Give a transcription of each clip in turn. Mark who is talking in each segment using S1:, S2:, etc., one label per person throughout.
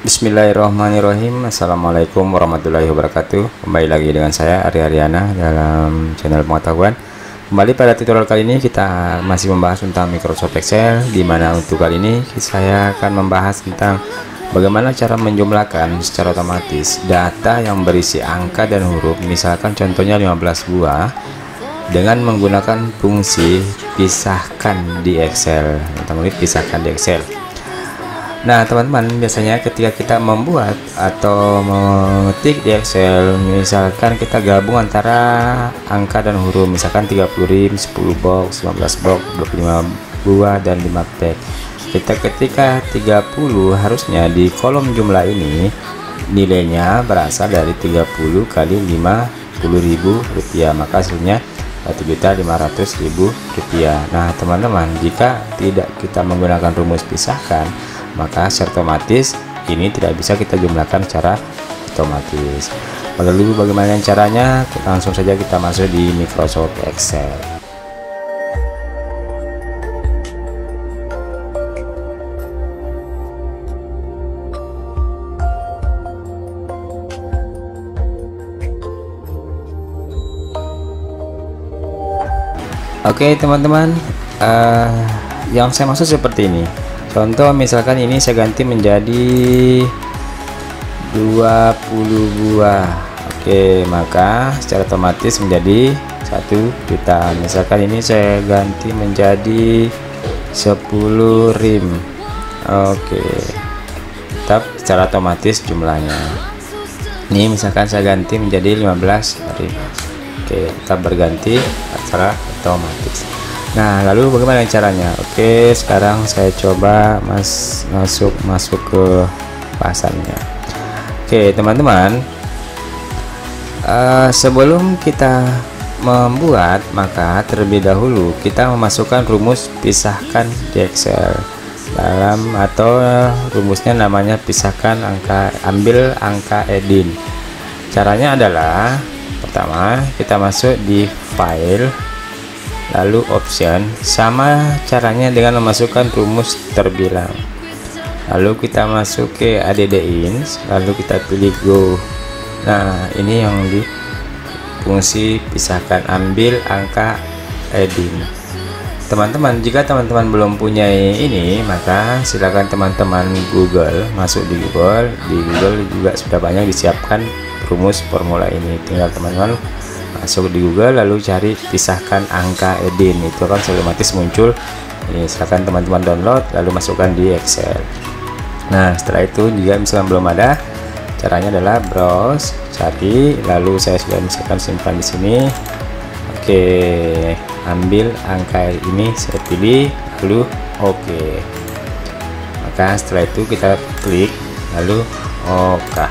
S1: Bismillahirrahmanirrahim. Assalamualaikum warahmatullahi wabarakatuh. Kembali lagi dengan saya Arya Aryana dalam channel pengetahuan. Kembali pada tutorial kali ini kita masih membahas tentang Microsoft Excel, di mana untuk kali ini saya akan membahas tentang bagaimana cara menjumlahkan secara otomatis data yang berisi angka dan huruf, misalkan contohnya 15 buah, dengan menggunakan fungsi pisahkan di Excel. Teman-teman, pisahkan di Excel. Nah teman-teman, biasanya ketika kita membuat atau mengetik di Excel, misalkan kita gabung antara angka dan huruf, misalkan 30 rim, 10 box, 15 box, 25 buah, dan 5 pack. Kita ketika 30, harusnya di kolom jumlah ini nilainya berasal dari 30 kali 50.000 rupiah, maka hasilnya 1.500.000 rupiah. Nah teman-teman, jika tidak kita menggunakan rumus pisahkan, maka secara otomatis ini tidak bisa kita jumlahkan secara otomatis. Lalu bagaimana caranya? Langsung saja kita masuk di Microsoft Excel. Oke teman-teman, yang saya maksud seperti ini. Contoh misalkan ini saya ganti menjadi 20 buah. Oke, maka secara otomatis menjadi 1 juta. Misalkan ini saya ganti menjadi 10 rim. Oke, tetap secara otomatis jumlahnya. Ini misalkan saya ganti menjadi 15 rim. Oke, tetap berganti secara otomatis. Nah lalu bagaimana caranya? Oke, sekarang saya coba masuk ke pasarnya. Oke teman-teman, sebelum kita membuat, maka terlebih dahulu kita memasukkan rumus pisahkan di Excel dalam, atau rumusnya namanya pisahkan angka, ambil angka Edin. Caranya adalah pertama kita masuk di file, lalu option, sama caranya dengan memasukkan rumus terbilang. Lalu kita masuk ke add-ins, lalu kita pilih go. Nah ini yang di fungsi pisahkan, ambil angka Edin. Teman-teman, jika teman-teman belum punya ini, maka silakan teman-teman Google, masuk di Google. Di Google juga sudah banyak disiapkan rumus formula ini. Tinggal teman-teman masuk di Google lalu cari pisahkan angka Edin, itu kan otomatis muncul. Ini silakan teman-teman download lalu masukkan di Excel. Nah setelah itu, jika misalkan belum ada, caranya adalah browse, cari, lalu saya sudah misalkan simpan di sini. Oke, ambil angka ini saya pilih, lalu oke. Maka setelah itu kita klik lalu oke.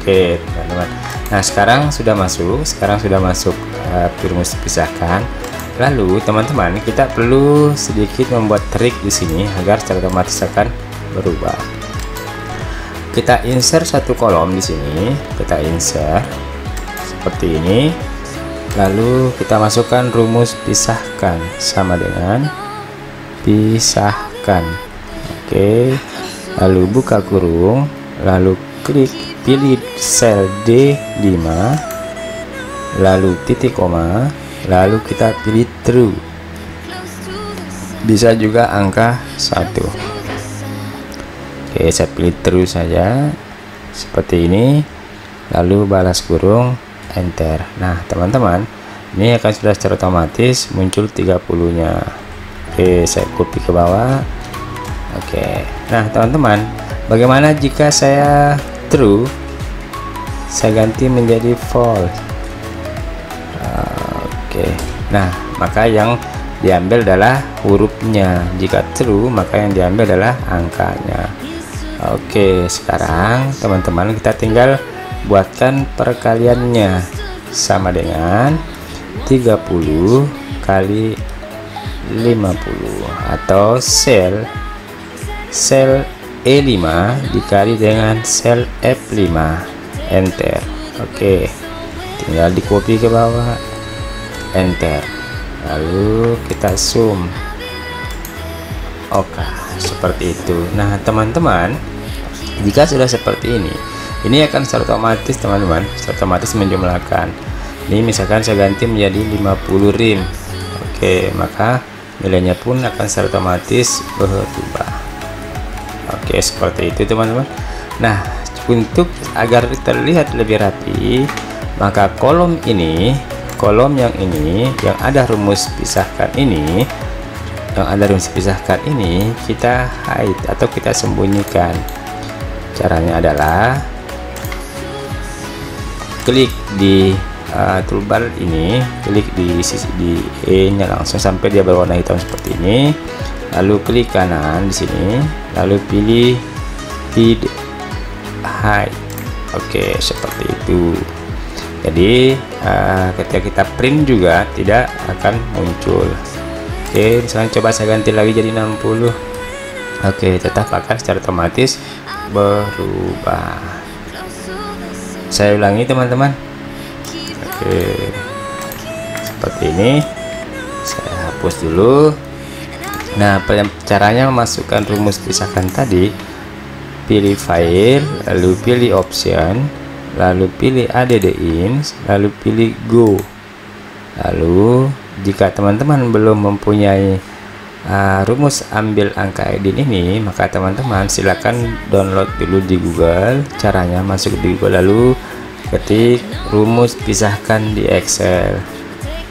S1: Oke teman-teman, nah sekarang sudah masuk rumus pisahkan. Lalu teman-teman, kita perlu sedikit membuat trik di sini agar secara otomatis akan berubah. Kita insert satu kolom di sini, kita insert seperti ini, lalu kita masukkan rumus pisahkan sama dengan pisahkan. Oke, lalu buka kurung, lalu klik, pilih sel D5, lalu titik koma, lalu kita pilih true, bisa juga angka 1. Oke, saya pilih true saja seperti ini, lalu balas kurung, enter. Nah teman-teman, ini akan sudah secara otomatis muncul 30-nya. Oke, saya copy ke bawah. Oke, nah teman-teman, bagaimana jika saya true, saya ganti menjadi false? Oke, nah maka yang diambil adalah hurufnya. Jika true, maka yang diambil adalah angkanya. Oke, sekarang teman-teman kita tinggal buatkan perkaliannya, sama dengan 30 kali 50, atau sel E5 dikali dengan sel F5, enter. Oke, tinggal di copy ke bawah, enter, lalu kita zoom. Oke, seperti itu. Nah teman-teman, Jika sudah seperti ini akan secara otomatis teman-teman, secara otomatis menjumlahkan. Ini misalkan saya ganti menjadi 50 rim. Oke, maka nilainya pun akan secara otomatis berubah. Oke, seperti itu teman-teman. Nah, untuk agar terlihat lebih rapi, maka kolom ini, kolom yang ini yang ada rumus pisahkan ini, kita hide atau kita sembunyikan. Caranya adalah klik di toolbar ini, klik di sisi di E-nya langsung sampai dia berwarna hitam seperti ini. Lalu klik kanan di sini, lalu pilih hide. Oke, seperti itu. Jadi ketika kita print juga tidak akan muncul. Oke, misalnya coba saya ganti lagi jadi 60. Oke, tetap akan secara otomatis berubah. Saya ulangi teman-teman. Oke, seperti ini. Saya hapus dulu. Nah, caranya memasukkan rumus pisahkan tadi, pilih file, lalu pilih option, lalu pilih add ins, lalu pilih go. Lalu jika teman-teman belum mempunyai rumus ambil angka edin ini, maka teman-teman silakan download dulu di Google. Caranya masuk di Google, lalu ketik rumus pisahkan di Excel,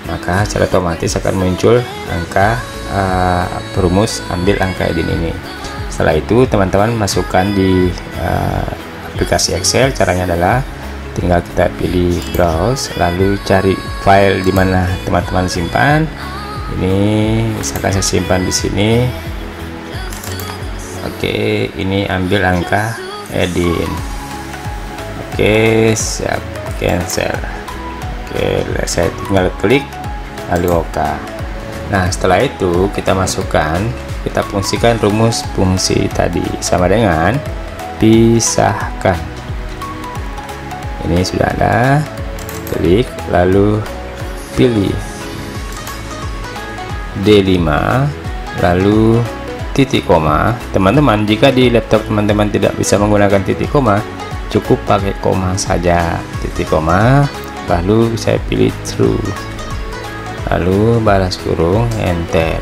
S1: maka secara otomatis akan muncul angka rumus ambil angka edin ini. Setelah itu teman-teman masukkan di aplikasi Excel. Caranya adalah tinggal kita pilih browse, lalu cari file di mana teman-teman simpan. Ini misalkan saya simpan di sini. Oke, ini ambil angka edin. Oke, siap, cancel. Oke, saya tinggal klik lalu OK. Nah, setelah itu kita masukkan, kita fungsikan rumus fungsi tadi sama dengan pisahkan. Ini sudah ada, klik lalu pilih D5 lalu titik koma. Teman-teman, jika di laptop teman-teman tidak bisa menggunakan titik koma, cukup pakai koma saja, titik koma, lalu saya pilih true, lalu balas kurung, enter.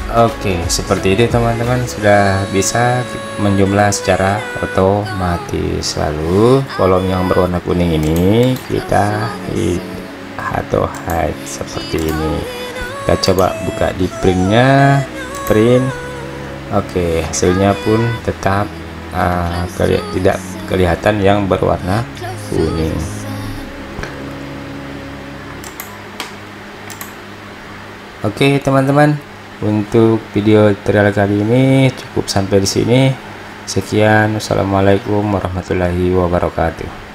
S1: Oke, seperti itu teman-teman, sudah bisa menjumlah secara otomatis. Lalu kolom yang berwarna kuning ini kita hide seperti ini. Kita coba buka di printnya, print. Oke, hasilnya pun tetap tidak kelihatan yang berwarna kuning. Oke teman-teman, untuk video tutorial kali ini cukup sampai di sini. Sekian, wassalamualaikum warahmatullahi wabarakatuh.